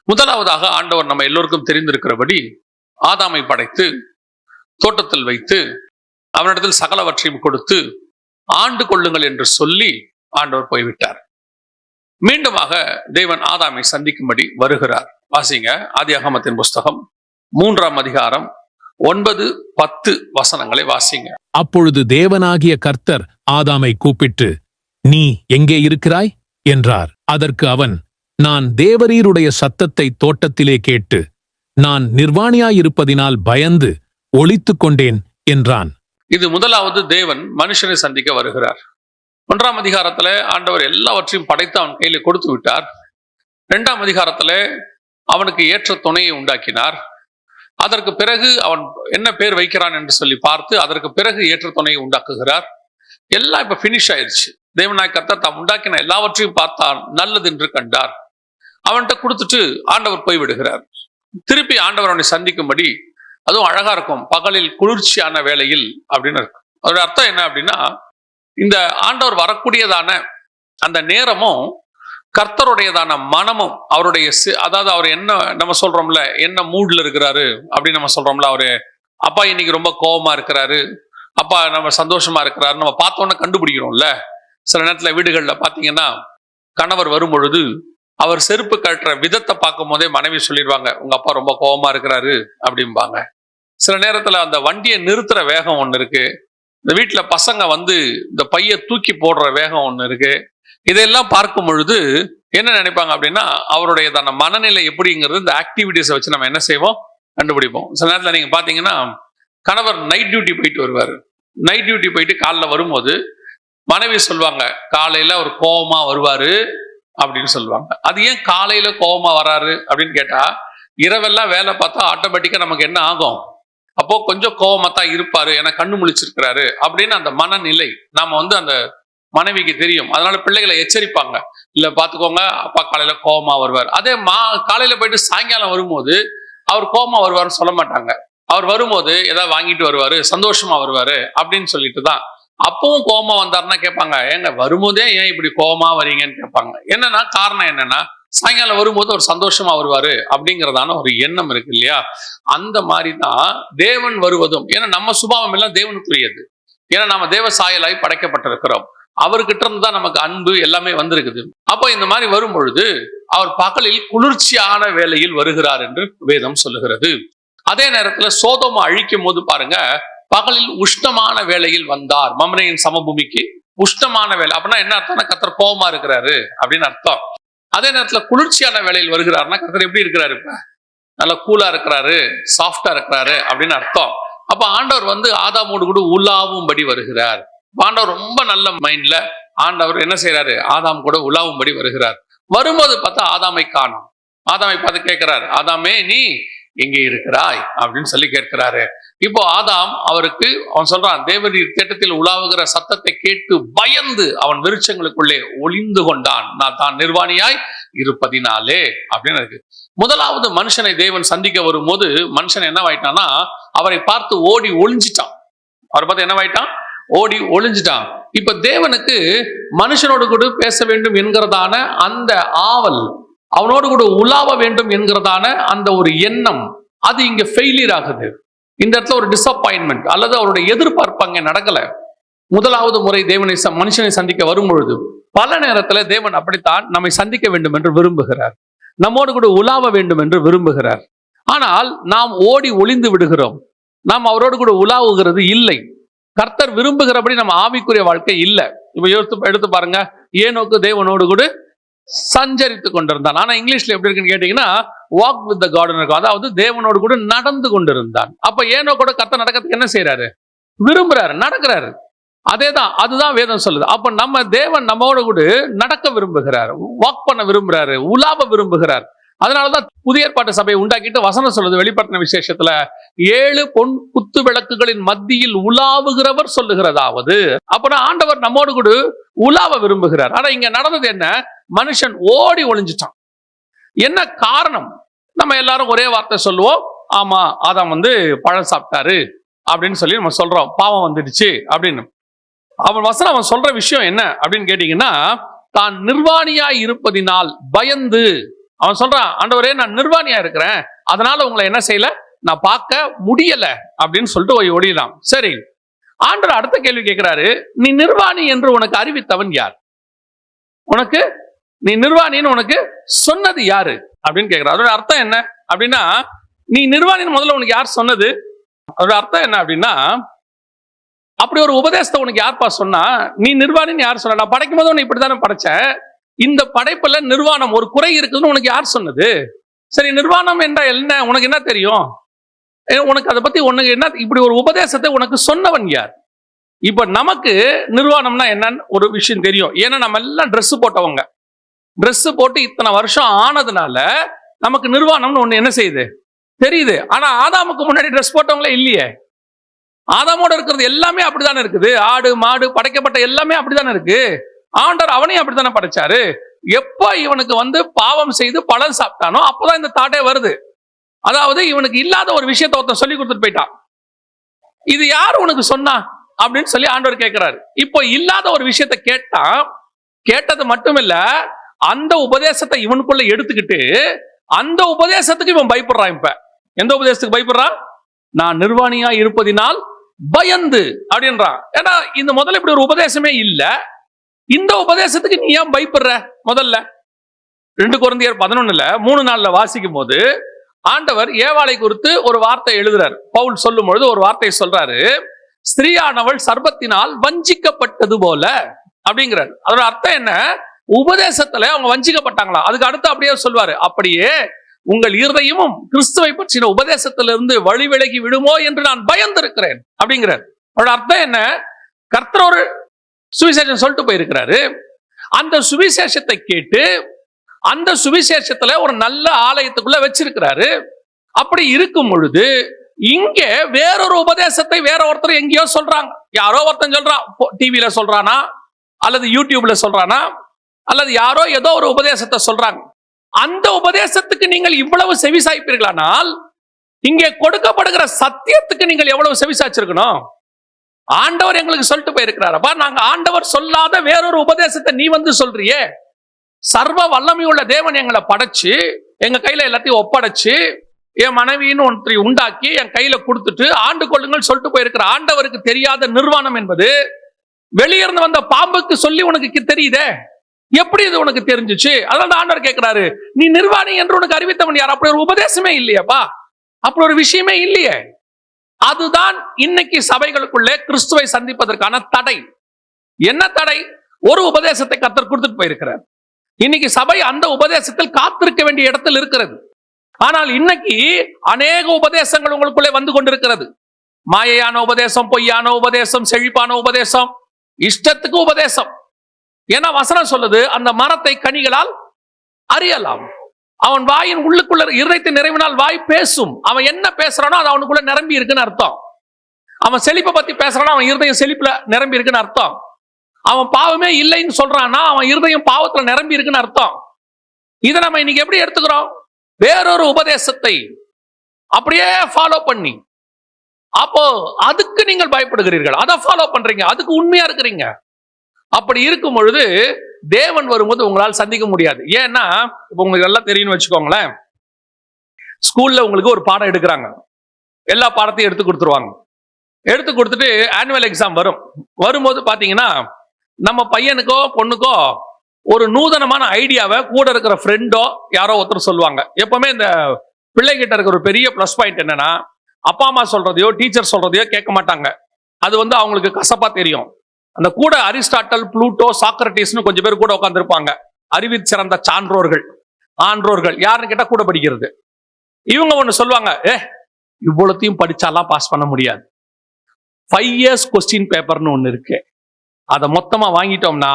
முதலாவதாக ஆண்டவர் நம்ம எல்லோருக்கும் தெரிந்திருக்கிறபடி ஆதாமை படைத்து தோட்டத்தில் வைத்து அவனிடத்தில் சகலவற்றையும் கொடுத்து ஆண்டு கொள்ளுங்கள் என்று சொல்லி ஆண்டவர் போய்விட்டார். மீண்டுமாக தேவன் ஆதாமை சந்திக்கும்படி வருகிறார். வாசிங்க ஆதியாகமத்தின் புஸ்தகம் 3ஆம் அதிகாரம் 9, 10 வசனங்களை வாசிங்க. அப்பொழுது தேவனாகிய கர்த்தர் ஆதாமை கூப்பிட்டு, நீ எங்கே இருக்கிறாய் என்றார். அதற்கு அவன், நான் தேவரீருடைய சத்தத்தை தோட்டத்திலே கேட்டு நான் நிர்வாணியாயிருப்பதினால் பயந்து ஒளித்துக் கொண்டேன் என்றான். இது முதலாவது தேவன் மனுஷனை சந்திக்க வருகிறார். 1ஆம் அதிகாரத்துல ஆண்டவர் எல்லாவற்றையும் படைத்து அவன் கையில கொடுத்து விட்டார். 2ஆம் அதிகாரத்துல அவனுக்கு ஏற்ற துணையை உண்டாக்கினார். அதற்கு பிறகு அவன் என்ன பேர் வைக்கிறான் என்று சொல்லி பார்த்து அதற்கு பிறகு ஏற்ற துணையை உண்டாக்குகிறார். எல்லாம் இப்ப பினிஷ் ஆயிடுச்சு. தேவனாய் கர்த்தர் தாம் உண்டாக்கின எல்லாவற்றையும் பார்த்தார், நல்லது என்று கண்டார். அவன்கிட்ட கொடுத்துட்டு ஆண்டவர் போய்விடுகிறார். திருப்பி ஆண்டவர் அவனை சந்திக்கும்படி, அதுவும் அழகா இருக்கும், பகலில் குளிர்ச்சியான வேளையில் அப்படின்னு இருக்கும். அதோட அர்த்தம் என்ன அப்படின்னா, இந்த ஆண்டவர் வரக்கூடியதான அந்த நேரமும் கர்த்தருடையதான மனமும் அவருடைய அதாவது அவர் என்ன நம்ம சொல்றோம்ல, என்ன மூட்ல இருக்கிறாரு அப்படின்னு நம்ம சொல்றோம்ல, அவரு அப்பா இன்னைக்கு ரொம்ப கோபமா இருக்கிறாரு, அப்பா நம்ம சந்தோஷமா இருக்கிறாரு, நம்ம பார்த்தோன்னே கண்டுபிடிக்கிறோம்ல. சில நேரத்துல வீடுகள்ல பாத்தீங்கன்னா கணவர் வரும் பொழுது அவர் செருப்பு கட்டுற விதத்தை பார்க்கும் போதே மனைவி சொல்லிடுவாங்க, உங்க அப்பா ரொம்ப கோபமா இருக்கிறாரு அப்படிம்பாங்க. சில நேரத்துல அந்த வண்டியை நிறுத்துற வேகம் ஒண்ணு இருக்கு, இந்த வீட்டுல பசங்க வந்து இந்த பைய தூக்கி போடுற வேகம் ஒண்ணு இருக்கு. இதெல்லாம் பார்க்கும் பொழுது என்ன நினைப்பாங்க அப்படின்னா, அவருடையதான மனநிலை எப்படிங்கிறது இந்த ஆக்டிவிட்டிஸை வச்சு நம்ம என்ன செய்வோம், கண்டுபிடிப்போம். சில நேரத்துல நீங்க பாத்தீங்கன்னா கணவர் நைட் டியூட்டி போயிட்டு வருவாரு. நைட் டியூட்டி போயிட்டு காலைல வரும்போது மனைவி சொல்லுவாங்க, காலையில ஒரு கோபமா வருவாரு அப்படின்னு சொல்லுவாங்க. அது ஏன் காலையில கோபமா வராரு அப்படின்னு கேட்டா, இரவெல்லாம் வேலை பார்த்தா ஆட்டோமேட்டிக்கா நமக்கு என்ன ஆகும், அப்போ கொஞ்சம் கோபமா தான் இருப்பாரு, ஏன்னா கண்ணு முழிச்சிருக்கிறாரு அப்படின்னு அந்த மனநிலை நாம வந்து அந்த மனைவிக்கு தெரியும். அதனால பிள்ளைகளை எச்சரிப்பாங்க, இல்ல பாத்துக்கோங்க அப்பா காலையில கோபமா வருவார். அதே காலையில போயிட்டு சாயங்காலம் வரும்போது அவர் கோபமா வருவாருன்னு சொல்ல மாட்டாங்க. அவர் வரும்போது ஏதாவது வாங்கிட்டு வருவாரு, சந்தோஷமா வருவாரு அப்படின்னு சொல்லிட்டு தான். அப்பவும் கோபமா வந்தாருன்னா கேட்பாங்க, ஏங்க வரும்போதே ஏன் இப்படி கோபமா வரீங்கன்னு கேட்பாங்க. என்னன்னா காரணம் என்னன்னா, சாயங்காலம் வரும்போது ஒரு சந்தோஷமா வருவாரு அப்படிங்கிறதான ஒரு எண்ணம் இருக்கு இல்லையா. அந்த மாதிரி தான் தேவன் வருவதும். ஏன்னா நம்ம சுபாவம் எல்லாம் தேவனுக்குரியது. ஏன்னா நம்ம தேவ சாயலாய் படைக்கப்பட்டிருக்கிறோம். அவர்கிட்ட இருந்து தான் நமக்கு அன்பு எல்லாமே வந்திருக்குது. அப்போ இந்த மாதிரி வரும் பொழுது அவர் பகலில் குளிர்ச்சியான வேளையில் வருகிறார் என்று வேதம் சொல்லுகிறது. அதே நேரத்துல சோதோமை அழிக்கும் போது பாருங்க, பகலில் உஷ்ணமான வேளையில் வந்தார். மம்ரேயின் சமபூமிக்கு உஷ்ணமான வேலை அப்படின்னா என்ன அர்த்தம்னா, கர்த்தர் கோபமா இருக்கிறாரு அப்படின்னு அர்த்தம். அதே நேரத்துல குளிர்ச்சியான வேளையில் வருகிறாருன்னா கர்த்தர் எப்படி இருக்கிறாரு, இப்ப நல்லா கூலா இருக்கிறாரு, சாஃப்டா இருக்கிறாரு அப்படின்னு அர்த்தம். அப்ப ஆண்டவர் வந்து ஆதாமோடு கூட உலாவும்படி வருகிறார். ஆண்டவர் ரொம்ப நல்ல மைண்ட்ல ஆண்டவர் என்ன செய்யறாரு, ஆதாம் கூட உலாவும்படி வருகிறார். வரும்போது பார்த்தா ஆதாமை காணோம். ஆதாமை பார்த்து கேட்கிறார், ஆதாமே நீ எங்கே இருக்கிறாய் அப்படின்னு சொல்லி கேட்கிறாரு. இப்போ ஆதாம் அவருக்கு அவன் சொல்றான், தேவரீர் தேட்டத்தில் உலாவுகிற சத்தத்தை கேட்டு பயந்து அவன் விருட்சங்களுக்குள்ளே ஒளிந்து கொண்டான், நான் தான் நிர்வாணியாய் இருப்பதினாலே அப்படின்னு இருக்கு. முதலாவது மனுஷனை தேவன் சந்திக்க வரும்போது மனுஷன் என்னவாயிட்டான்னா, அவரை பார்த்து ஓடி ஒளிஞ்சிட்டான். அவரை பார்த்து என்னவாயிட்டான், ஓடி ஒளிஞ்சிட்டான். இப்ப தேவனுக்கு மனுஷனோடு கூட பேச வேண்டும் என்கிறதான அந்த ஆவல், அவனோடு கூட உலாவ வேண்டும் என்கிறதான அந்த ஒரு எண்ணம், அது இங்க ஃபெயிலியர் ஆகுது. இந்த இடத்துல ஒரு டிசப்பாயின்மெண்ட் அல்லது அவருடைய எதிர்பார்ப்பு அங்கே நடக்கல. முதலாவது முறை தேவனை மனுஷனை சந்திக்க வரும் பொழுது பல நேரத்துல தேவன் அப்படித்தான் நம்மை சந்திக்க வேண்டும் என்று விரும்புகிறார், நம்மோடு கூட உலாவ வேண்டும் என்று விரும்புகிறார். ஆனால் நாம் ஓடி ஒளிந்து விடுகிறோம், நாம் அவரோடு கூட உலாவுகிறது இல்லை. கர்த்தர் விரும்புகிறபடி நம்ம ஆவிக்குரிய வாழ்க்கை இல்லை. இப்ப எடுத்து பாருங்க, ஏனோக்கு தேவனோடு கூட சஞ்சரித்து கொண்டிருந்தான். ஆனா இங்கிலீஷ்ல எப்படி இருக்குன்னு கேட்டீங்கன்னா, வாக் வித் த காட் இருக்கும். அதாவது தேவனோடு கூட நடந்து கொண்டிருந்தான். அப்ப ஏனோ கூட கர்த்தர் நடக்கிறதுக்கு என்ன செய்யறாரு, விரும்புறாரு, நடக்கிறாரு. அதேதான், அதுதான் வேதம் சொல்லுது. அப்ப நம்ம தேவன் நம்மோடு கூட நடக்க விரும்புகிறார், வாக் பண்ண விரும்புறாரு, உலாவ விரும்புகிறார். அதனாலதான் புதிய ஏற்பாட்டு சபையை உண்டாக்கிட்டு வசனம் சொல்லுது வெளிப்படுத்தின விசேஷத்துல, 7 பொன் குத்து விளக்குகளின் மத்தியில் உலாவுகிறவர் சொல்லுகிறதாவது. அப்பனா ஆண்டவர் நம்மோடு கூட உலாவ விரும்புகிறார். ஆனா இங்க நடந்தது என்ன, மனுஷன் ஓடி ஒளிஞ்சிட்டான். என்ன காரணம், நம்ம எல்லாரும் ஒரே வார்த்தை சொல்லுவோம், ஆமா ஆதாம் வந்து பழம் சாப்பிட்டாரு அப்படின்னு சொல்லி நம்ம சொல்றோம், பாவம் வந்துடுச்சு அப்படின்னு. அவன் சொல்ற விஷயம் என்ன அப்படின்னு கேட்டீங்கன்னா, தான் நிர்வாணியாய் இருப்பதினால் பயந்து அவன் சொல்றான், ஆண்டவரே நான் நிர்வாணியா இருக்கிறேன், அதனால உங்களை என்ன செய்யல, நான் பார்க்க முடியல அப்படின்னு சொல்லிட்டு ஓடிடலாம். சரி, ஆண்டவர் அடுத்த கேள்வி கேட்கிறாரு, நீ நிர்வாணி என்று உனக்கு அறிவித்தவன் யார்? உனக்கு நீ நிர்வாணின்னு உனக்கு சொன்னது யாரு அப்படின்னு கேட்கிறார். அதோட அர்த்தம் என்ன அப்படின்னா, நீ நிர்வாணின்னு முதல்ல உனக்கு யார் சொன்னது? அதோட அர்த்தம் என்ன அப்படின்னா, அப்படி ஒரு உபதேசத்தை உனக்கு யார்ப்பா சொன்னா? நீ நிர்வாணின்னு யார் சொன்ன? நான் படைக்கும் போது உன்னை இப்படித்தானே படைச்சேன். இந்த படைப்புல நிர்வாணம் ஒரு குறை இருக்குதுன்னு உனக்கு யார் சொன்னது? சரி, நிர்வாணம் என்றா என்ன, உனக்கு என்ன தெரியும்? உனக்கு அதை பத்தி உனக்கு என்ன, இப்படி ஒரு உபதேசத்தை உனக்கு சொன்னவன் யார்? இப்ப நமக்கு நிர்வாணம்னா என்னன்னு ஒரு விஷயம் தெரியும். ஏன்னா நம்ம எல்லாம் ட்ரெஸ் போட்டவங்க. ட்ரெஸ் போட்டு இத்தனை வருஷம் ஆனதுனால நமக்கு நிர்வாணம்னு ஒண்ணு என்ன செய்யுது, தெரியுது. ஆனா ஆதாமுக்கு முன்னாடி ட்ரெஸ் போட்டவங்களே இல்லையே. ஆதாமோட இருக்கிறது எல்லாமே அப்படித்தானே இருக்குது. ஆடு மாடு படைக்கப்பட்ட எல்லாமே அப்படித்தானே இருக்கு. ஆண்டவர் அவனையும் அப்படித்தானே படைச்சாரு. எப்ப இவனுக்கு பாவம் செய்து பழம் சாப்பிட்டானோ அப்பதான் இந்த தாட்டே வருது. அதாவது இவனுக்கு இல்லாத ஒரு விஷயத்தை ஒருத்தன் சொல்லி கொடுத்துட்டு போயிட்டான். இது யார் உனக்கு சொன்னா அப்படின்னு சொல்லி ஆண்டவர் கேட்கிறாரு. இப்போ இல்லாத ஒரு விஷயத்தை கேட்டான். கேட்டது மட்டும் இல்ல, அந்த உபதேசத்தை இவனுக்குள்ள எடுத்துக்கிட்டு அந்த உபதேசத்துக்கு இவன் பயப்படுறான். இப்ப எந்த உபதேசத்துக்கு பயப்படுறான்? நான் நிர்வாணியா இருப்பதினால் பயந்து அப்படின்றான். ஏன்னா இந்த முதல்ல இப்படி ஒரு உபதேசமே இல்ல. இந்த உபதேசத்துக்கு நீ ஏன் பயப்படுற? முதல்ல 2 கொரிந்தியர் 11 3 நாள்ல வாசிக்கும் போது ஆண்டவர் ஏவாளை குறித்து ஒரு வார்த்தை எழுதுறாரு. பவுல் சொல்லும் பொழுது ஒரு வார்த்தை சொல்றாரு, ஸ்திரீயானவள் சர்ப்பத்தினால் வஞ்சிக்கப்பட்டது போல அப்படிங்கிறார். அதோட அர்த்தம் என்ன? உபதேசத்துல அவங்க வஞ்சிக்கப்பட்டாங்களா. அதுக்கு அடுத்து அப்படியே சொல்வாரு, அப்படியே உங்கள் இருதயமும் கிறிஸ்துவை பற்றின உபதேசத்திலிருந்து வழி விலகி விடுமோ என்று நான் பயந்திருக்கிறேன் அப்படிங்கிறார். அதோட அர்த்தம் என்ன? கர்த்தர் ஒரு சுவிசேஷம் சொல்லிட்டு போயிருக்கிறாரு. அந்த சுவிசேஷத்தை கேட்டு அந்த சுவிசேஷத்துல ஒரு நல்ல ஆலயத்துக்குள்ள வச்சிருக்கிறாரு. அப்படி இருக்கும் பொழுது இங்கே வேறொரு உபதேசத்தை வேற ஒருத்தர் எங்கேயோ சொல்றாங்க. யாரோ ஒருத்தன் சொல்றான், டிவியில சொல்றானா அல்லது யூடியூப்ல சொல்றானா அல்லது யாரோ ஏதோ ஒரு உபதேசத்தை சொல்றாங்க. அந்த உபதேசத்துக்கு நீங்கள் இவ்வளவு செவிசாய்ப்பீர்களானால் இங்கே கொடுக்கப்படுகிற சத்தியத்துக்கு நீங்கள் எவ்வளவு செவிசாய்ச்சிருக்கணும்? ஆண்டவர் எங்களுக்கு சொல்லிட்டு போயிருக்கிறாரப்பா, நாங்க ஆண்டவர் சொல்லாத வேறொரு உபதேசத்தை நீ சொல்றியே. சர்வ வல்லமையுள்ள தேவன் எங்களை படைச்சு எங்க கையில எல்லாத்தையும் ஒப்படைச்சு என் மனைவின்னு ஒன்றை உண்டாக்கி என் கையில கொடுத்துட்டு ஆண்டு கொள்ளுங்கள் சொல்லிட்டு போயிருக்கிற ஆண்டவருக்கு தெரியாத நிர்வாணம் என்பது வெளியிருந்து வந்த பாம்புக்கு சொல்லி உனக்கு தெரியுதே, எப்படி இது உனக்கு தெரிஞ்சிச்சு? அதனால ஆண்டவர் கேட்கிறாரு, நீ நிர்வாணி என்று உனக்கு அறிவித்தவன் யார்? அப்படி ஒரு உபதேசமே இல்லையாப்பா, அப்படி ஒரு விஷயமே இல்லையே. அதுதான் இன்னைக்கு சபைகளுக்குள்ளே கிறிஸ்துவை சந்திப்பதற்கான தடை. என்ன தடை? ஒரு உபதேசத்தை கர்த்தர் கொடுத்துட்டு போயிருக்கிறார். இன்னைக்கு சபை அந்த உபதேசத்தில் காத்திருக்க வேண்டிய இடத்தில் இருக்கிறது. ஆனால் இன்னைக்கு அநேக உபதேசங்கள் உங்களுக்குள்ளே வந்து கொண்டிருக்கிறது. மாயையான உபதேசம், பொய்யான உபதேசம், செழிப்பான உபதேசம், இஷ்டத்துக்கு உபதேசம். ஏன்னா வசனம் சொல்லுது, அந்த மரத்தை கனிகளால் அறியலாம். அவன் வாயின் உள்ளுக்குள்ள இருதயத்தின் நிறைவினால் வாய் பேசும். அவன் என்ன பேசுறானோ அது அவனுக்குள்ள நிரம்பி இருக்குன்னு அர்த்தம். அவன் செழிப்பை பத்தி பேசுறானா அவன் இருதயம் செழிப்புல நிரம்பி இருக்குன்னு அர்த்தம். அவன் பாவமே இல்லைன்னு சொல்றான்னா அவன் இருதயம் பாவத்துல நிரம்பி இருக்குன்னு அர்த்தம். இதை நம்ம இன்னைக்கு எப்படி எடுத்துக்கிறோம்? வேறொரு உபதேசத்தை அப்படியே ஃபாலோ பண்ணி, அப்போ அதுக்கு நீங்கள் பயப்படுகிறீர்கள், அதை ஃபாலோ பண்றீங்க, அதுக்கு உண்மையா இருக்கிறீங்க. அப்படி இருக்கும் பொழுது தேவன் வரும்போது உங்களால் சந்திக்க முடியாது. ஏன்னா இப்ப உங்களுக்கு எல்லாம் தெரியும்னு வச்சுக்கோங்களேன், ஸ்கூல்ல உங்களுக்கு ஒரு பாடம் எடுக்கிறாங்க, எல்லா பாடத்தையும் எடுத்து கொடுத்துருவாங்க. எடுத்து கொடுத்துட்டு ஆனுவல் எக்ஸாம் வரும்போது பாத்தீங்கன்னா நம்ம பையனுக்கோ பொண்ணுக்கோ ஒரு நூதனமான ஐடியாவை கூட இருக்கிற ஃப்ரெண்டோ யாரோ ஒருத்தர் சொல்லுவாங்க. எப்பவுமே இந்த பிள்ளைகிட்ட இருக்கிற ஒரு பெரிய பிளஸ் பாயிண்ட் என்னன்னா, அப்பா அம்மா சொல்றதையோ டீச்சர் சொல்றதையோ கேட்க மாட்டாங்க. அது அவங்களுக்கு கசப்பா தெரியும். அந்த கூட அரிஸ்டாட்டல், புளூட்டோ, சாக்ரட்டிஸ்னு கொஞ்சம் பேர் கூட உட்காந்துருப்பாங்க. அறிவில் சிறந்த சான்றோர்கள், ஆன்றோர்கள். யாருன்னு கேட்டா கூட படிக்கிறது. இவங்க ஒண்ணு சொல்லுவாங்க, இவ்வளத்தையும் படிச்சாலாம் பாஸ் பண்ண முடியாது. 5 years கொஸ்டின் பேப்பர்னு ஒண்ணு இருக்கு, அதை மொத்தமா வாங்கிட்டோம்னா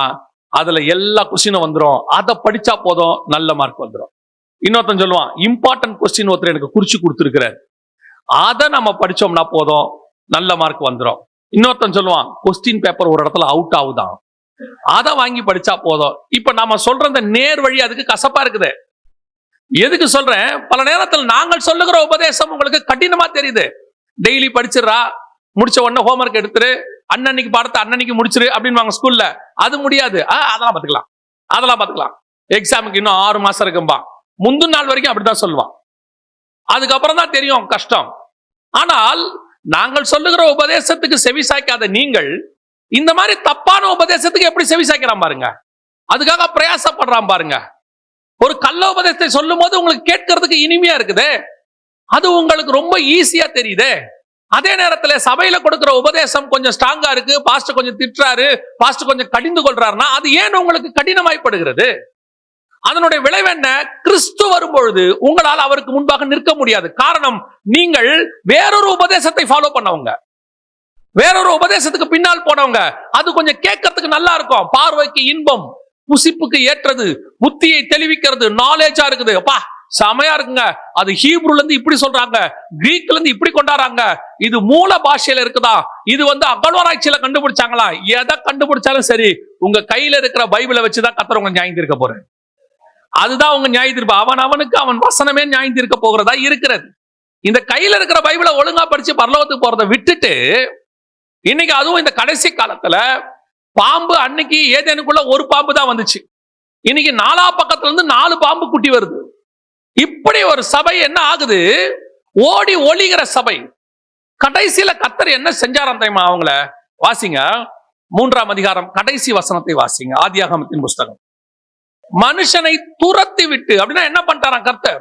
அதுல எல்லா கொஸ்டினும் வந்துடும், அதை படிச்சா போதும் நல்ல மார்க் வந்துடும். இன்னொருத்தன் சொல்லுவான், இம்பார்ட்டன்ட் கொஸ்டின் ஒருத்தர் எனக்கு குறிச்சு கொடுத்துருக்கிறார், அதை நம்ம படிச்சோம்னா போதும் நல்ல மார்க் வந்துடும். இன்னொருத்தன் சொல்லுவான், கொஸ்டின் பேப்பர் ஒரு இடத்துல அவுட் ஆகுதான், அதை வாங்கி படிச்சா போதும். இப்ப நாம சொல்ற இந்த நேர் வழி அதுக்கு கசப்பா இருக்குது. எதுக்கு சொல்றேன்? பல நேரத்தில் நாங்கள் சொல்லுகிற உபதேசம் உங்களுக்கு கடினமா தெரியுது. டெய்லி படிச்சிடறா, முடிச்ச உடனே ஹோம்ஒர்க் எடுத்துரு, அன்னன்னைக்கு பாடத்தை அன்னன்னைக்கு முடிச்சிரு அப்படின்னு ஸ்கூல்ல. அது முடியாது. அதெல்லாம் பாத்துக்கலாம், எக்ஸாமுக்கு இன்னும் 6 மாசம் இருக்கும்பா, முந்தின நாள் வரைக்கும் அப்படித்தான் சொல்லுவான். அதுக்கப்புறம் தான் தெரியும் கஷ்டம். ஆனால் நாங்கள் சொல்லுகிற உபதேசத்துக்கு செவி சாய்க்காத நீங்கள் இந்த மாதிரி தப்பான உபதேசத்துக்கு எப்படி செவி சாய்க்கிறான் பாருங்க. அதுக்காக பிரயாசப்படுறான் பாருங்க. ஒரு கள்ள உபதேசத்தை சொல்லும் போது உங்களுக்கு கேட்கறதுக்கு இனிமையா இருக்குது, அது உங்களுக்கு ரொம்ப ஈஸியா தெரியுது. அதே நேரத்துல சபையில கொடுக்கிற உபதேசம் கொஞ்சம் ஸ்ட்ராங்கா இருக்கு, பாஸ்டர் கொஞ்சம் திட்டுறாரு, பாஸ்டர் கொஞ்சம் கடிந்து கொள்றாருன்னா அது ஏன் உங்களுக்கு கடினமாய்ப்படுகிறது? அதனுடைய விளைவு என்ன? கிறிஸ்து வரும்பொழுது உங்களால் அவருக்கு முன்பாக நிற்க முடியாது. காரணம், நீங்கள் வேறொரு உபதேசத்தை ஃபாலோ பண்ணவங்க, வேறொரு உபதேசத்துக்கு பின்னால் போனவங்க. அது கொஞ்சம் கேட்கறதுக்கு நல்லா இருக்கும், பார்வைக்கு இன்பம், புசிப்புக்கு ஏற்றது, புத்தியை தெளிவிக்கிறது, நாலேஜா இருக்குது, அப்பா செமையா இருக்குங்க. அது ஹீப்ருல இருந்து இப்படி சொல்றாங்க, கிரீக்ல இருந்து இப்படி கொண்டாடுறாங்க, இது மூல பாஷையில இருக்குதா, இது அகழ்வாராய்ச்சியில கண்டுபிடிச்சாங்களா, எதை கண்டுபிடிச்சாலும் சரி உங்க கையில இருக்கிற பைபிளை வச்சுதான் கர்த்தர் உங்க நியாயம் தீர்க்க போறேன். அதுதான் உங்க நியாய தீர்ப்பு. அவனுக்கு அவன் வசனமே நியாயம் தீர்க்க போகிறதா இருக்கிறது. இந்த கையில இருக்கிற பைபிளை ஒழுங்கா படிச்சு பரலோகத்துக்கு போறதை விட்டுட்டு இன்னைக்கு அதுவும் இந்த கடைசி காலத்துல பாம்பு, அன்னைக்கு ஏதேனுக்குள்ள ஒரு பாம்பு தான் வந்துச்சு, இன்னைக்கு 4 பக்கத்துல இருந்து 4 பாம்பு குட்டி வருது. இப்படி ஒரு சபை என்ன ஆகுது? ஓடி ஒளிகிற சபை. கடைசியில கர்த்தர் என்ன செஞ்சாராம் தெரியுமா? அவங்கள வாசிங்க, 3ஆம் அதிகாரம் கடைசி வசனத்தை வாசிங்க, ஆதியாகமத்தின் புஸ்தகம். மனுஷனை துரத்தி விட்டு, அப்படின்னா என்ன பண்ணிட்டாராம் கர்த்தர்?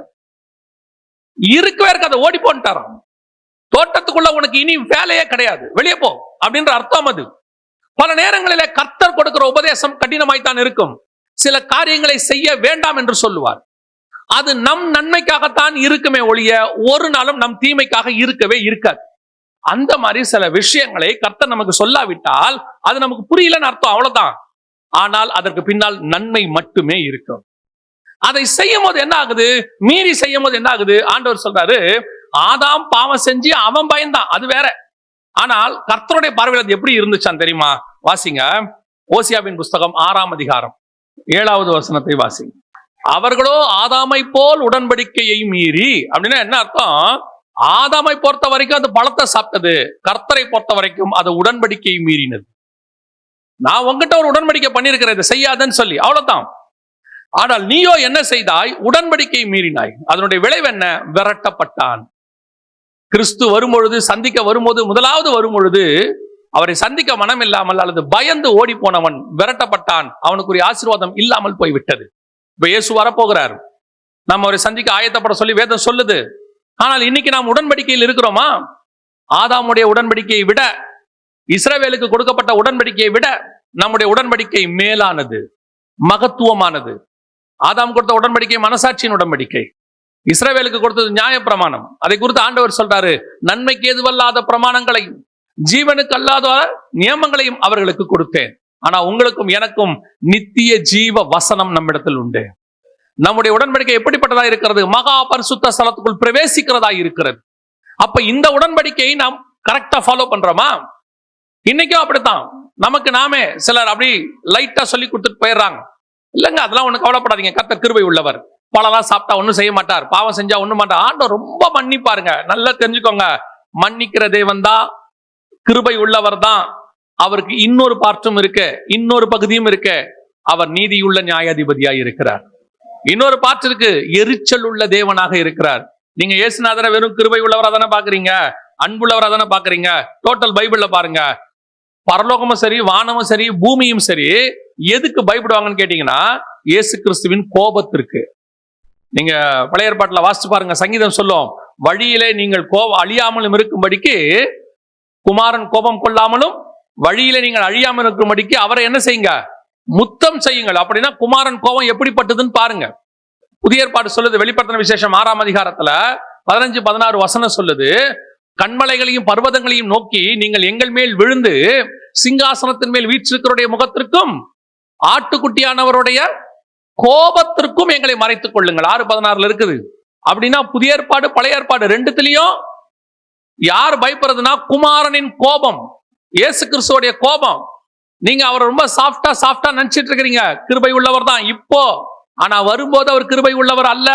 இருக்கவே இருக்காத, ஓடி போன்ட்டாராம். தோட்டத்துக்குள்ள உனக்கு இனி வேலையே கிடையாது, வெளியே போ அப்படின்ற அர்த்தம் அது. பல நேரங்களிலே கர்த்தர் கொடுக்கிற உபதேசம் கடினமாய்த்தான் இருக்கும். சில காரியங்களை செய்ய வேண்டாம் என்று சொல்லுவார். அது நம் நன்மைக்காகத்தான் இருக்குமே ஒழிய ஒரு நாளும் நம் தீமைக்காக இருக்கவே இருக்காது. அந்த மாதிரி சில விஷயங்களை கர்த்தர் நமக்கு சொல்லாவிட்டால் அது நமக்கு புரியலன்னு அர்த்தம், அவ்வளவுதான். ஆனால் அதற்கு பின்னால் நன்மை மட்டுமே இருக்கும். அதை செய்யும் போது என்ன ஆகுது? மீறி செய்யும் போது என்ன ஆகுது? ஆண்டவர் சொல்றாரு, ஆதாம் பாவம் செஞ்சு அவன் பயந்தான், அது வேற. ஆனால் கர்த்தருடைய பார்வையில் அது எப்படி இருந்துச்சான் தெரியுமா? வாசிங்க, ஓசியாவின் புஸ்தகம் 6ஆம் அதிகாரம் 7வது வசனத்தை வாசிங்க. அவர்களோ ஆதாமை போல் உடன்படிக்கையை மீறி, அப்படின்னா என்ன அர்த்தம்? ஆதாமை பொறுத்த வரைக்கும் அது பழத்தை சாப்பிட்டது, கர்த்தரை பொறுத்த வரைக்கும் அது உடன்படிக்கையை மீறினது. நான் உங்ககிட்ட ஒரு உடன்படிக்கை பண்ணிருக்கிறேன், இதை செய்யாதன்னு சொல்லி, அவ்வளவுதான். ஆனால் நீயோ என்ன செய்தாய்? உடன்படிக்கை மீறினாய். அதனுடைய விளைவு என்ன? விரட்டப்பட்டான். கிறிஸ்து வரும்பொழுது, சந்திக்க வரும்போது, முதலாவது வரும்பொழுது அவரை சந்திக்க மனம் இல்லாமல் அல்லது பயந்து ஓடி போனவன் விரட்டப்பட்டான். அவனுக்குரிய ஆசீர்வாதம் இல்லாமல் போய்விட்டது. இப்ப இயேசு வரப்போகிறார், நம்ம அவரை சந்திக்க ஆயத்தப்பட சொல்லி வேதம் சொல்லுது. ஆனால் இன்னைக்கு நாம் உடன்படிக்கையில் இருக்கிறோமா? ஆதாமுடைய உடன்படிக்கையை விட, இஸ்ரவேலுக்கு கொடுக்கப்பட்ட உடன்படிக்கையை விட நம்முடைய உடன்படிக்கை மேலானது, மகத்துவமானது. ஆதாம் கொடுத்த உடன்படிக்கை மனசாட்சியின் உடன்படிக்கை, இஸ்ரவேலுக்கு கொடுத்தது நியாயப்பிரமாணம். அதை குறித்து ஆண்டவர் சொல்றாரு, நன்மைக்கு ஏதுவல்லாத பிரமாணங்களையும் ஜீவனுக்கு அல்லாத நியமங்களையும் அவர்களுக்கு கொடுத்தேன். ஆனா உங்களுக்கும் எனக்கும் நித்திய ஜீவ வசனம் நம்மிடத்தில் உண்டு. நம்முடைய உடன்படிக்கை எப்படிப்பட்டதா இருக்கிறது? மகா பரிசுத்த ஸ்தலத்துக்குள் பிரவேசிக்கிறதா இருக்கிறது. அப்ப இந்த உடன்படிக்கையை நாம் கரெக்டா ஃபாலோ பண்றோமா? இன்னைக்கும் அப்படித்தான். நமக்கு நாமே சிலர் அப்படி லைட்டா சொல்லி கொடுத்துட்டு போயிடுறாங்க. இல்லைங்க, அதெல்லாம் ஒண்ணு கவலைப்படாதீங்க, கர்த்தர் கிருபை உள்ளவர், பழலாம் சாப்பிட்டா ஒண்ணும் செய்ய மாட்டார், பாவம் செஞ்சா ஒண்ணும் மாட்டார். ஆண்டவர் ரொம்ப மன்னிப்பாருங்க. நல்லா தெரிஞ்சுக்கோங்க, மன்னிக்கிற தேவன் தான், கிருபை உள்ளவர் தான். அவருக்கு இன்னொரு பார்ட்டும் இருக்கு, இன்னொரு பகுதியும் இருக்கு. அவர் நீதியுள்ள நியாயாதிபதியாய் இருக்கிறார். இன்னொரு பார்ட் இருக்கு, எரிச்சல் உள்ள தேவனாக இருக்கிறார். நீங்க இயேசுநாதரை வெறும் கிருபை உள்ளவரா தானே பாக்குறீங்க, அன்புள்ளவரா தானே பாக்குறீங்க. டோட்டல் பைபிள்ல பாருங்க, பரலோகமும் சரி, வானமும் சரி, பூமியும் சரி, எதுக்கு பயப்படுவாங்கன்னு கேட்டீங்கன்னா இயேசு கிறிஸ்துவின் கோபத்திற்கு. நீங்க பழைய ஏற்பாட்டுல வாசிச்சு பாருங்க, சங்கீதம் சொல்லும், வழியிலே நீங்கள் அழியாமலும் இருக்கும்படிக்கு குமாரன் கோபம் கொள்ளாமலும் வழியிலே நீங்கள் அழியாமல் இருக்கும்படிக்கு அவரை என்ன செய்யுங்க? முத்தம் செய்யுங்கள். அப்படின்னா குமாரன் கோபம் எப்படிப்பட்டதுன்னு பாருங்க. புதிய ஏற்பாடு சொல்லுது, வெளிப்படுத்தின விசேஷம் 6ஆம் அதிகாரத்துல 15-16 வசனம் சொல்லுது, கண்மலைகளையும் பர்வதங்களையும் நோக்கி நீங்கள் எங்கள் மேல் விழுந்து சிங்காசனத்தின் மேல் வீற்றிருக்கிறவருடைய முகத்திற்கும் ஆட்டுக்குட்டியானவருடைய கோபத்திற்கும் எங்களை மறைத்துக் கொள்ளுங்கள். 6:16 இருக்குது. அப்படின்னா புதிய ஏற்பாடு பழைய ஏற்பாடு ரெண்டுத்திலையும் யார் பயப்படுறதுன்னா குமாரனின் கோபம், இயேசு கிறிஸ்துவோடைய கோபம். நீங்க அவர் ரொம்ப சாஃப்டா நினைச்சிட்டு இருக்கிறீங்க, கிருபை உள்ளவர் தான் இப்போ. ஆனா வரும்போது அவர் கிருபை உள்ளவர் அல்ல,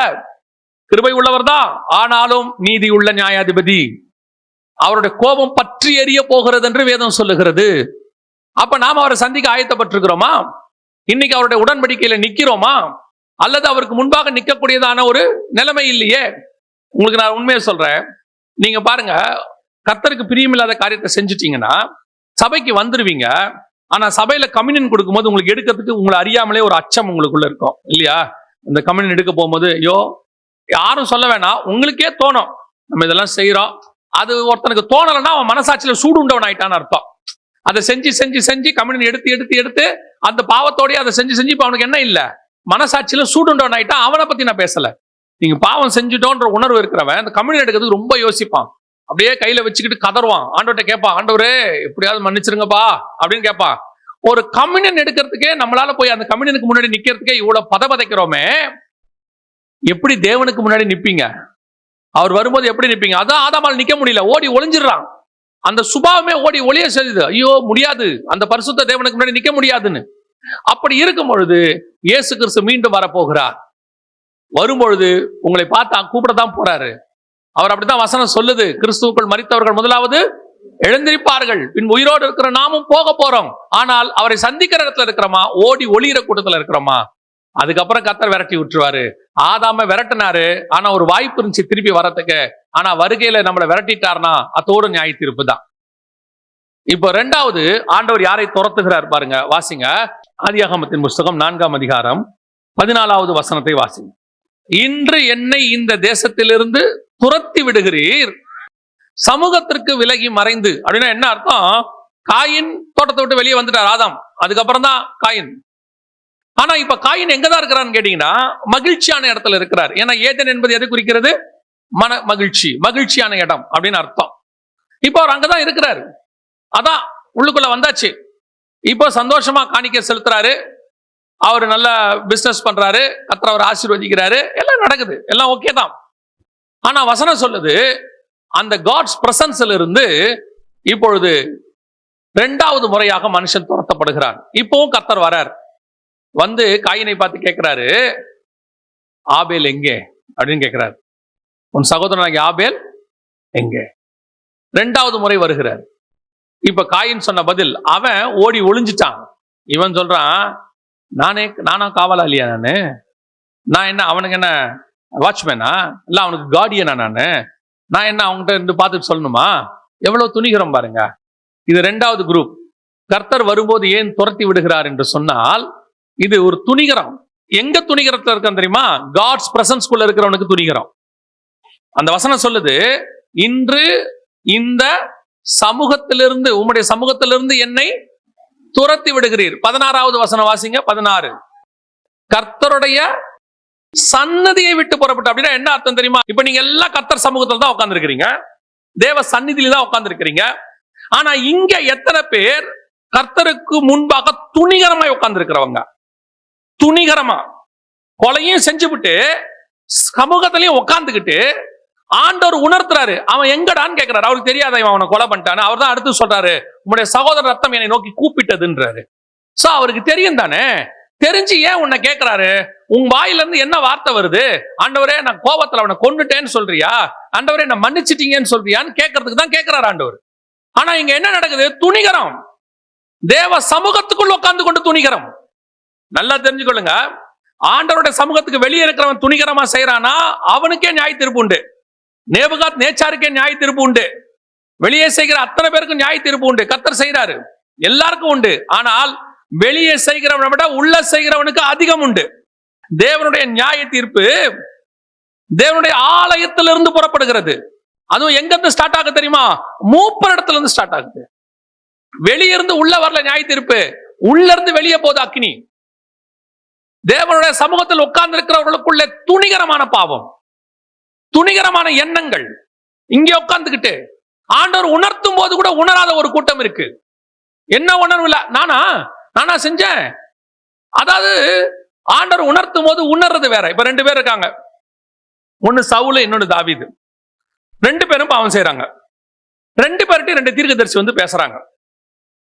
கிருபை உள்ளவர் தான், ஆனாலும் நீதி உள்ள நியாயாதிபதி. அவருடைய கோபம் பற்றி எரிய போகிறது என்று வேதம் சொல்லுகிறது. அப்ப நாம அவரை சந்திக்க ஆயத்தப்பட்டிருக்கிறோமா? இன்னைக்கு அவருடைய உடன்படிக்கையில நிக்கிறோமா? அல்லது அவருக்கு முன்பாக நிற்கக்கூடியதான ஒரு நிலைமை இல்லையே. உங்களுக்கு நான் உண்மையை சொல்றேன், நீங்க பாருங்க, கர்த்தருக்கு பிரியமில்லாத காரியத்தை செஞ்சுட்டீங்கன்னா சபைக்கு வந்துருவீங்க. ஆனா சபையில கம்யூனியன் கொடுக்கும்போது உங்களுக்கு எடுக்கிறதுக்கு உங்களை அறியாமலே ஒரு அச்சம் உங்களுக்குள்ள இருக்கும் இல்லையா? இந்த கம்யூனியன் எடுக்க போகும்போது ஐயோ, யாரும் சொல்ல வேணாம், உங்களுக்கே தோணும் நம்ம இதெல்லாம் செய்யறோம். அது ஒருத்தனுக்கு தோணலைன்னா அவன் மனசாட்சியில சூடு உண்டவன் ஆயிட்டான்னு அர்த்தம். அதை செஞ்சு செஞ்சு செஞ்சு கம்யூனியன் எடுத்து எடுத்து எடுத்து அந்த பாவத்தோடய அதை செஞ்சு செஞ்சு இப்ப அவனுக்கு என்ன இல்ல, மனசாட்சியில சூடு உண்டவன் ஆயிட்டான். அவனை பத்தி நான் பேசல. நீங்க பாவம் செஞ்சுட்டோன்ற உணர்வு இருக்கிறவன் அந்த கம்யூனியன் எடுக்கிறதுக்கு ரொம்ப யோசிப்பான். அப்படியே கையில வச்சுக்கிட்டு கதறுவான், ஆண்டவர்கிட்ட கேட்பான், ஆண்டவரே எப்படியாவது மன்னிச்சிருங்கப்பா அப்படின்னு கேட்பான். ஒரு கம்யூனியன் எடுக்கிறதுக்கே நம்மளால போய் அந்த கம்யூனியனுக்கு முன்னாடி நிக்கிறதுக்கே இவ்வளவு பதைக்கிறோமே, எப்படி தேவனுக்கு முன்னாடி நிப்பீங்க? அவர் வரும்போது எப்படி நிப்பீங்க? அதான் ஆதாமால் நிக்க முடியல, ஓடி ஒளிஞ்சிடறான். அந்த சுபாவமே ஓடி ஒளிய செய்யுது. ஐயோ முடியாது, அந்த பரிசுத்த தேவனுக்கு முன்னாடி நிக்க முடியாதுன்னு. அப்படி இருக்கும் பொழுது இயேசு கிறிஸ்து மீண்டும் வரப்போகிறார். வரும்பொழுது உங்களை பார்த்தா கூப்பிடத்தான் போறாரு. அவர் அப்படித்தான் வசனம் சொல்லுது, கிறிஸ்துவுக்குள் மரித்தவர்கள் முதலாவது எழுந்திருப்பார்கள், பின் உயிரோடு இருக்கிற நாமும் போக போறோம். ஆனால் அவரை சந்திக்கிற இடத்துல இருக்கிறோமா, ஓடி ஒளியிற கூட்டத்துல இருக்கிறோமா? அதுக்கப்புறம் கர்த்தர் விரட்டி விட்டுருவாரு. ஆதாம விரட்டினாரு, ஆனா ஒரு வாய்ப்பு இருந்துச்சு திருப்பி வரத்துக்கு. ஆனா வருகையில நம்மளை விரட்டிட்டார்னா அதோடு நியாய தீர்ப்பு தான். இப்போ ரெண்டாவது ஆண்டவர் யாரை துரத்துகிறார் பாருங்க, வாசிங்க. ஆதியாகமத்தின் புஸ்தகம் 4ஆம் அதிகாரம் 14வது வசனத்தை வாசிங்க. இன்று என்னை இந்த தேசத்திலிருந்து துரத்தி விடுகிறீர், சமூகத்திற்கு விலகி மறைந்து. அப்படின்னா என்ன அர்த்தம்? காயின் தோட்டத்தை விட்டு வெளியே வந்துட்டார் ஆதாம், அதுக்கப்புறம் தான் காயின். ஆனா இப்ப காயின் எங்கதான் இருக்கிறான்னு கேட்டீங்கன்னா மகிழ்ச்சியான இடத்துல இருக்கிறார். ஏன்னா ஏதேன் என்பது எதை குறிக்கிறது? மன மகிழ்ச்சி, மகிழ்ச்சியான இடம் அப்படின்னு அர்த்தம். இப்போ அவர் அங்கதான் இருக்கிறாரு. அதான் உள்ளுக்குள்ள வந்தாச்சு. இப்போ சந்தோஷமா காணிக்கை செலுத்துறாரு, அவர் நல்ல பிசினஸ் பண்றாரு, கர்த்தர் அவர் ஆசீர்வதிக்கிறாரு, எல்லாம் நடக்குது, எல்லாம் ஓகே தான். ஆனா வசனம் சொல்லுது, அந்த காட்ஸ் பிரசன்ஸ்ல இருந்து இப்பொழுது இரண்டாவது முறையாக மனுஷன் துரத்தப்படுகிறார். இப்பவும் கர்த்தர் வரார், வந்து காயினை பார்த்து கேட்கிறாரு, ஆபேல் எங்கே அப்படின்னு கேட்கிறாரு. உன் சகோதரனாகிய ஆபேல் எங்கே? இரண்டாவது முறை வருகிறார். இப்ப காயின் சொன்ன பதில், அவன் ஓடி ஒளிஞ்சிட்டான். இவன் சொல்றான், நானா காவலாளியா? நான் என்ன அவனுக்கு என்ன வாட்ச்மேனா? இல்ல அவனுக்கு கார்டியனா? நான் என்ன அவங்ககிட்ட இருந்து பார்த்துட்டு சொல்லணுமா? எவ்வளவு துணிகரம் பாருங்க. இது இரண்டாவது குரூப். கர்த்தர் வரும்போது ஏன் துரத்தி விடுகிறார் என்று சொன்னால், இது ஒரு துணிகரம். எங்க துணிகரத்துல இருக்க தெரியுமா? காட்ஸ் பிரசன்ஸ்குள்ள இருக்கிறவனுக்கு துணிகரம். அந்த வசனம் சொல்லுது, இன்று இந்த சமூகத்திலிருந்து, உம்முடைய சமூகத்திலிருந்து என்னை துரத்தி விடுகிறீர். 16வது வசனம் வாசிங்க. 16, கர்த்தருடைய சன்னதியை விட்டு புறப்பட்டு. அப்படின்னா என்ன அர்த்தம் தெரியுமா? இப்ப நீங்க எல்லாம் கர்த்தர் சமூகத்துல தான் உட்கார்ந்து இருக்கிறீங்க, தேவ சந்நிதியில தான் உட்கார்ந்து இருக்கிறீங்க. ஆனா இங்க எத்தனை பேர் கர்த்தருக்கு முன்பாக துணிகரமாய் உட்கார்ந்து இருக்கிறவங்க? துணிகரமா கொலையும் செஞ்சுவிட்டு சமூகத்திலையும் உட்கார்ந்துகிட்டு ஆண்டவர் உணர்த்துறாரு. அவன் எங்கடான்னு கேட்கிறாரு. அவருக்கு தெரியாத இவன் அவனை கொலை பண்ணிட்டான்னு. அவர் தான் அடுத்து சொல்றாரு, உன்னுடைய சகோதரர் ரத்தம் என்னை நோக்கி கூப்பிட்டதுன்றாரு. சோ அவருக்கு தெரியும் தானே. தெரிஞ்சு ஏன் உன்னை கேட்கிறாரு? உன் வாயில இருந்து என்ன வார்த்தை வருது? ஆண்டவரே நான் கோபத்துல அவனை கொன்னுட்டேன்னு சொல்றியா? ஆண்டவரே நான் மன்னிச்சிட்டீங்கன்னு சொல்றியான்னு கேட்கறதுக்கு தான் கேட்கிறாரு ஆண்டவர். ஆனா இங்க என்ன நடக்குது? துணிகரம். தேவ சமூகத்துக்குள் உட்கார்ந்து கொண்டு துணிகரம். நல்லா தெரிஞ்சுக்கொள்ளுங்க, ஆண்டவருடைய சமூகத்துக்கு வெளியே இருக்கிறவன் துணிகரமா செய்யறானா அவனுக்கே நியாய தீர்ப்பு உண்டு. நேபுகாத் நேச்சாருக்கே நியாய தீர்ப்பு உண்டு. வெளியே செய்கிற அத்தனை பேருக்கும் நியாய தீர்ப்பு உண்டு. கர்த்தர் செய்கிறாரு, எல்லாருக்கும் உண்டு. ஆனால் வெளியே செய்கிறவனை விட உள்ள செய்கிறவனுக்கு அதிகம் உண்டு. தேவனுடைய நியாய தீர்ப்பு தேவனுடைய ஆலயத்திலிருந்து புறப்படுகிறது. அதுவும் எங்க இருந்து ஸ்டார்ட் ஆகுது தெரியுமா? மூப்பர் இடத்துல இருந்து ஸ்டார்ட் ஆகுது. வெளியே இருந்து உள்ள வரல நியாய தீர்ப்பு, உள்ள இருந்து வெளியே போகுது அக்னி. தேவனுடைய சமூகத்தில் உட்கார்ந்து இருக்கிறவர்களுக்குள்ள துணிகரமான பாவம், துணிகரமான எண்ணங்கள் இங்கே உட்கார்ந்துகிட்டு ஆண்டவர் உணர்த்தும் போது கூட உணராத ஒரு கூட்டம் இருக்கு. என்ன உணர்வு இல்ல, நானா செஞ்சேன். அதாவது ஆண்டவர் உணர்த்தும் போது உணர்றது வேற. இப்ப 2 பேர் இருக்காங்க, ஒன்னு சவுல், இன்னொன்னு தாவீது. 2 பேரும் பாவம் செய்யறாங்க. 2 பேர்கிட்ட 2 தீர்க்கதரிசி வந்து பேசுறாங்க.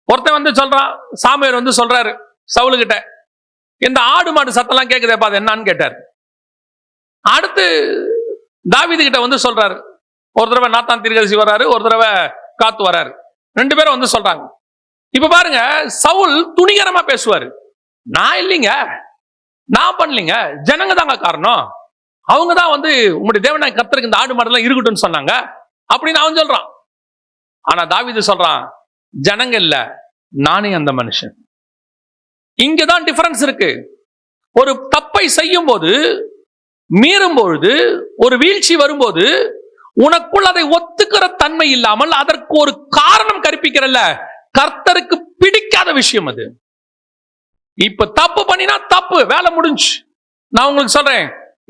ஒருத்தன் வந்து சொல்றான், சாமுவேல் வந்து சொல்றாரு சவுலுகிட்ட, இந்த ஆடு மாடு சத்தம்லாம் கேட்குதேப்பா அது என்னன்னு கேட்டார். அடுத்து தாவீது கிட்ட வந்து சொல்றாரு. ஒரு தடவை நாத்தான் தீர்க்கதரிசி வராரு, ஒரு தடவை காத்து வராரு. 2 பேரும் வந்து சொல்றாங்க. இப்ப பாருங்க, சவுல் துணிகரமா பேசுவாரு. நான் இல்லைங்க, நான் பண்ணலீங்க, ஜனங்க தாங்க காரணம். அவங்க தான் வந்து உங்களுடைய தேவனாய் கர்த்தருக்கு இந்த ஆடு மாடெல்லாம் இருக்கட்டும்னு சொன்னாங்க அப்படின்னு அவன் சொல்றான். ஆனா தாவீது சொல்றான், ஜனங்க இல்ல, நானே அந்த மனுஷன். இங்கதான் டிஃபரன்ஸ் இருக்கு. ஒரு தப்பை செய்யும் போது, மீறும் பொழுது, ஒரு வீழ்ச்சி வரும்போது உனக்குள் அதை ஒத்துக்கிற தன்மை இல்லாமல் அதற்கு ஒரு காரணம் கற்பிக்கிறல்ல, கர்த்தருக்கு பிடிக்காத விஷயம் அது. இப்ப தப்பு பண்ணினா தப்பு, வேலை முடிஞ்சு. நான் உங்களுக்கு சொல்றேன்,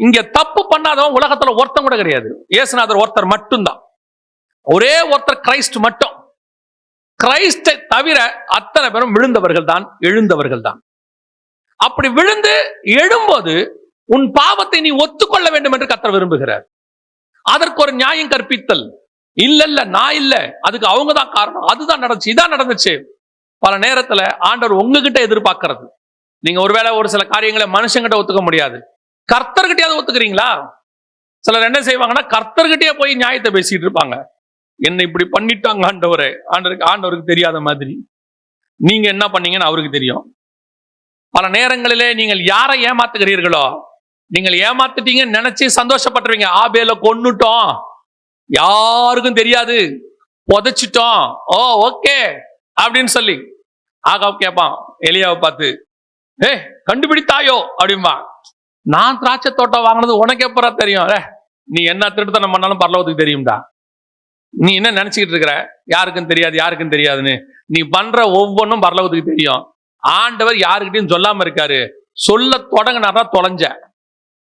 இங்க தப்பு பண்ணாதவன் உலகத்துல ஒருத்தன் கூட கிடையாது. இயேசுநாதர் ஒருத்தர் மட்டும்தான், ஒரே ஒருத்தர், கிரைஸ்ட் மட்டும். கிரைஸ்டை தவிர அத்தனை பேரும் விழுந்தவர்கள் தான், எழுந்தவர்கள் தான். அப்படி விழுந்து எழும்போது உன் பாவத்தை நீ ஒத்துக்கொள்ள வேண்டும் என்று கர்த்தர் விரும்புகிறார். அதற்கு ஒரு நியாயம் கற்பித்தல் இல்ல, நான் இல்ல, அதுக்கு அவங்க தான் காரணம், அதுதான் நடந்துச்சு, இதான் நடந்துச்சு. பல நேரத்துல ஆண்டவர் உங்ககிட்ட எதிர்பார்க்கிறது, நீங்க ஒருவேளை ஒரு சில காரியங்களை மனுஷங்கிட்ட ஒத்துக்க முடியாது, கர்த்தர்கிட்டயாவது ஒத்துக்கிறீங்களா? சிலர் என்ன செய்வாங்கன்னா, கர்த்தர்கிட்டயே போய் நியாயத்தை பேசிட்டு இருப்பாங்க. என்ன இப்படி பண்ணிட்டாங்க ஆண்டவரே, ஆண்டவருக்கு தெரியாத மாதிரி. நீங்க என்ன பண்ணீங்கன்னு அவருக்கு தெரியும். பல நேரங்களிலே நீங்கள் யாரை ஏமாத்துகிறீர்களோ, நீங்கள் ஏமாத்திட்டீங்கன்னு நினைச்சு சந்தோஷப்பட்டுருவீங்க. ஆபேல கொன்னுட்டோம், யாருக்கும் தெரியாது, புதைச்சிட்டோம், ஓ ஓகே அப்படின்னு சொல்லி. ஆகாப் கேட்பான் எலியாவை பார்த்து, கண்டுபிடித்தாயோ அப்படின்பா. நான் திராட்சை தோட்டம் வாங்கினது உனக்கு எப்பறா தெரியும்? நீ என்ன திருட்டுத்தனம் பண்ணாலும் பரலோகத்துக்கு தெரியும்டா. நீ என்ன நினைச்சுக்கிட்டு இருக்கிற, யாருக்கும் தெரியாது, யாருக்கும் தெரியாதுன்னு? நீ பண்ற ஒவ்வொன்றும் பரலோகத்துக்கு தெரியும். ஆண்டவர் யாருக்கிட்டையும் சொல்லாம இருக்காரு. சொல்ல தொடங்கினார்னா தொலைஞ்ச.